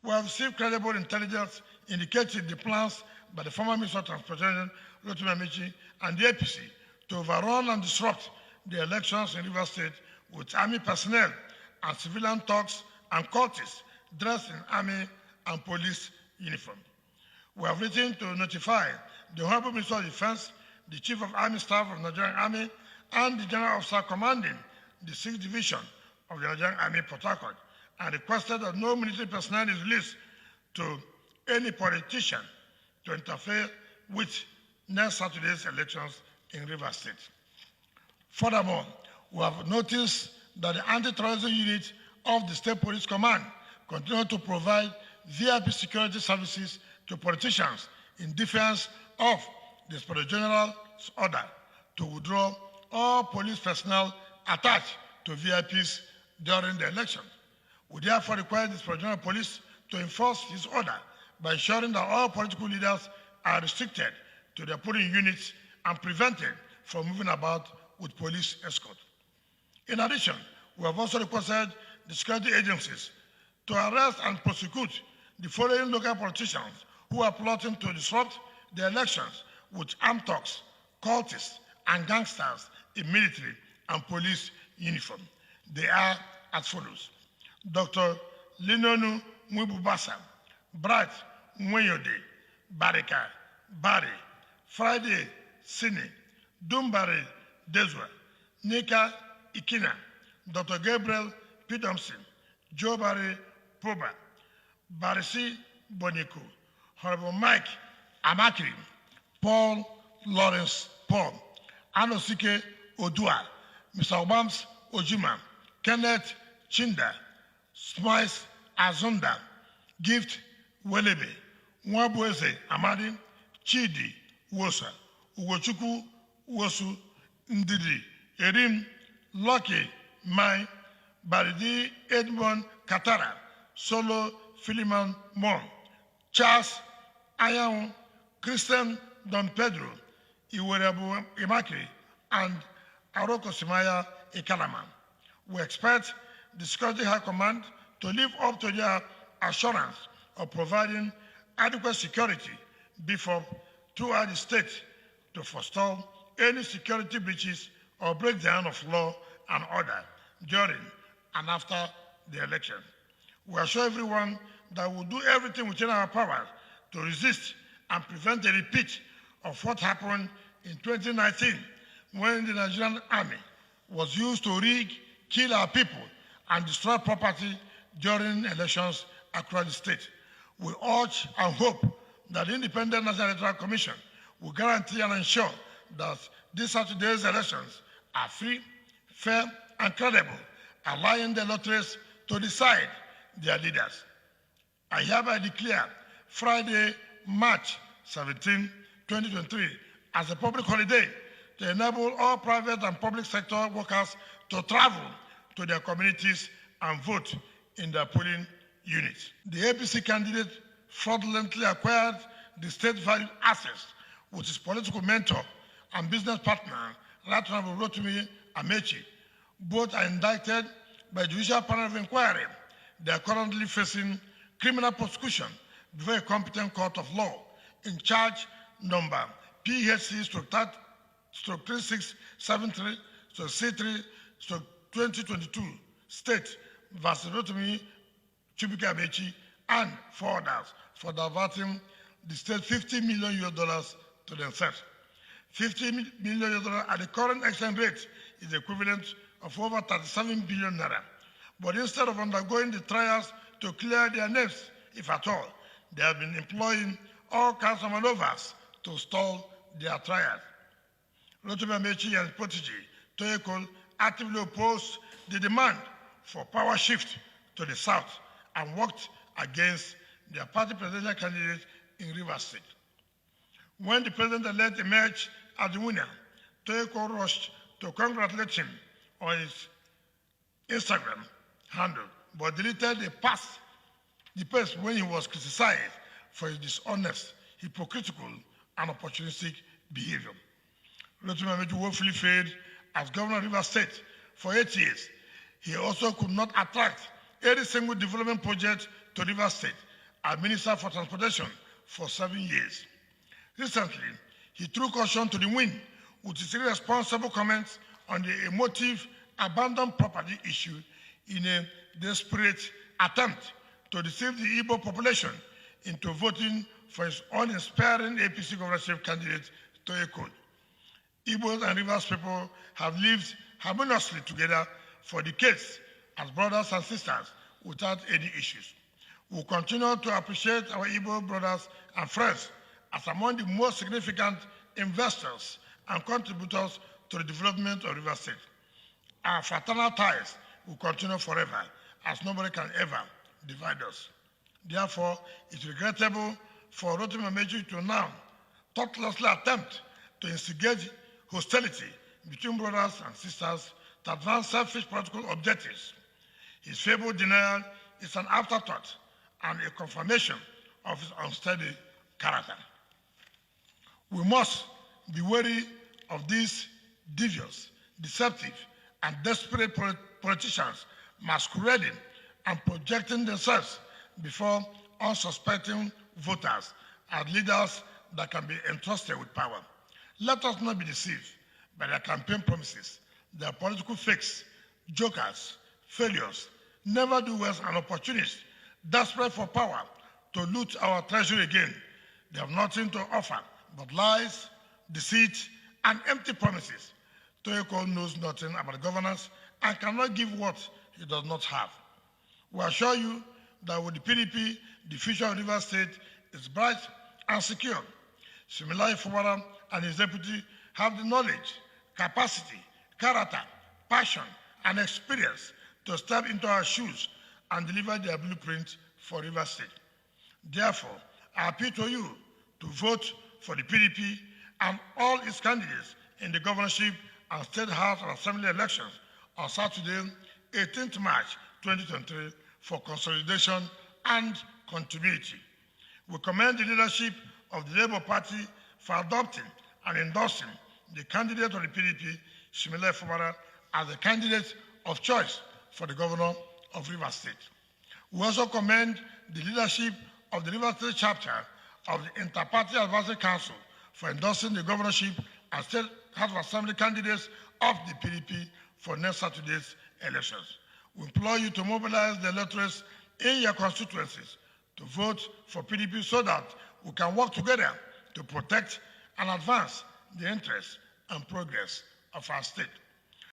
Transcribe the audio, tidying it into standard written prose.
We have received credible intelligence indicating the plans by the former Minister of Transportation, Amaechi, and the APC to overrun and disrupt the elections in Rivers State with army personnel and civilian thugs and cultists dressed in army and police uniform. We have written to notify the Honorable Minister of Defense, the Chief of Army Staff of the Nigerian Army, and the General Officer commanding the 6th Division of the Nigerian Army, Port Harcourt, and requested that no military personnel is released to any politician to interfere with next Saturday's elections in Rivers State. Furthermore, we have noticed that the anti-terrorism unit of the State Police Command continue to provide VIP security services to politicians in defense of the Inspector General's order to withdraw all police personnel attached to VIPs during the election. We therefore require the Inspector General of Police to enforce his order by ensuring that all political leaders are restricted to their polling units and prevented from moving about with police escort. In addition, we have also requested the security agencies to arrest and prosecute the following local politicians who are plotting to disrupt the elections with armed thugs, cultists, and gangsters in military and police uniform. They are as follows: Dr. Linonu Mwibubasa, Bright Mweyode, Barika, Bari, Friday Sini, Dumbari Deswa, Nika Ikina, Dr. Gabriel Pidomson, Joe Barry Poba, Barisi Boniku, Honorable Mike Amaechi, Paul Lawrence Paul, Anosike Odua, Mr. Obams Ojima, Kenneth Chinda, Smiles Azunda, Gift Welebe, Nwabueze Amadi, Chidi Wosa, Ugochukwu Wosu Ndidi, Erim Lucky Mai, Baridi Edmond Katara, Solo Philemon Mon, Charles Ayaun, Christian Don Pedro, Iwerebu Imaki, and Aroko Simaya Ikalaman. We expect the Security High Command to live up to their assurance of providing adequate security before throughout the state to forestall any security breaches or breakdown of law and order during and after the election. We assure everyone that we'll do everything within our power to resist and prevent a repeat of what happened in 2019 when the Nigerian Army was used to rig, kill our people, and destroy property during elections across the state. We urge and hope that the Independent National Electoral Commission will guarantee and ensure that this Saturday's elections are free, fair, and credible, allowing the lotteries to decide their leaders. I hereby declare Friday, March 17, 2023, as a public holiday to enable all private and public sector workers to travel to their communities and vote in their polling units. The APC candidate fraudulently acquired the state-valued assets with his political mentor and business partner, Right Honorable Amaechi. Both are indicted by the Judicial Panel of Inquiry. They are currently facing criminal prosecution before a competent court of law in charge number PHC/3673/C3/2022 State versus Rotimi Chibuike Amaechi and 4 others for diverting the state $50 million to themselves. $50 million at the current exchange rate is equivalent of over 37 billion naira. But instead of undergoing the trials to clear their names, if at all, they have been employing all kinds of maneuvers to stall their trials. Rotimi Amaechi and his protege, Toyekol, actively opposed the demand for power shift to the south and worked against their party presidential candidate in Rivers State. When the president-elect emerged as the winner, Toyekol rushed to congratulate him on his Instagram handle, but deleted the post when he was criticized for his dishonest, hypocritical, and opportunistic behavior. Rotimi Amaechi woefully failed as governor of Rivers State for 8 years. He also could not attract any single development project to Rivers State as Minister for Transportation for 7 years. Recently, he threw caution to the wind with his irresponsible comments on the emotive abandoned property issue in a desperate attempt to deceive the Igbo population into voting for his uninspiring APC governorship candidate, Toye Code. Igbos and Rivers people have lived harmoniously together for decades as brothers and sisters without any issues. We will continue to appreciate our Igbo brothers and friends as among the most significant investors and contributors to the development of Rivers State. Our fraternal ties will continue forever, as nobody can ever divide us. Therefore, it's regrettable for Rotimi Amaechi to now thoughtlessly attempt to instigate hostility between brothers and sisters to advance selfish political objectives. His fabled denial is an afterthought and a confirmation of his unsteady character. We must be wary of these devious, deceptive, and desperate politicians masquerading and projecting themselves before unsuspecting voters as leaders that can be entrusted with power. Let us not be deceived by their campaign promises, their political fakes, jokers, failures, never do worse and opportunists, desperate for power to loot our treasury again. They have nothing to offer but lies, deceit, and empty promises. Toye Code knows nothing about governance and cannot give what he does not have. We assure you that with the PDP, the future of Rivers State is bright and secure. Similarly, Fubara and his deputy have the knowledge, capacity, character, passion, and experience to step into our shoes and deliver their blueprint for Rivers State. Therefore, I appeal to you to vote for the PDP and all its candidates in the governorship and State House and Assembly elections on Saturday, 18th March 2023 for consolidation and continuity. We commend the leadership of the Labour Party for adopting and endorsing the candidate of the PDP, Shimile Fubara, as the candidate of choice for the governor of Rivers State. We also commend the leadership of the Rivers State chapter of the Inter-Party Advisory Council for endorsing the governorship and State House of Assembly candidates of the PDP for next Saturday's elections. We implore you to mobilize the electorates in your constituencies to vote for PDP so that we can work together to protect and advance the interests and progress of our state.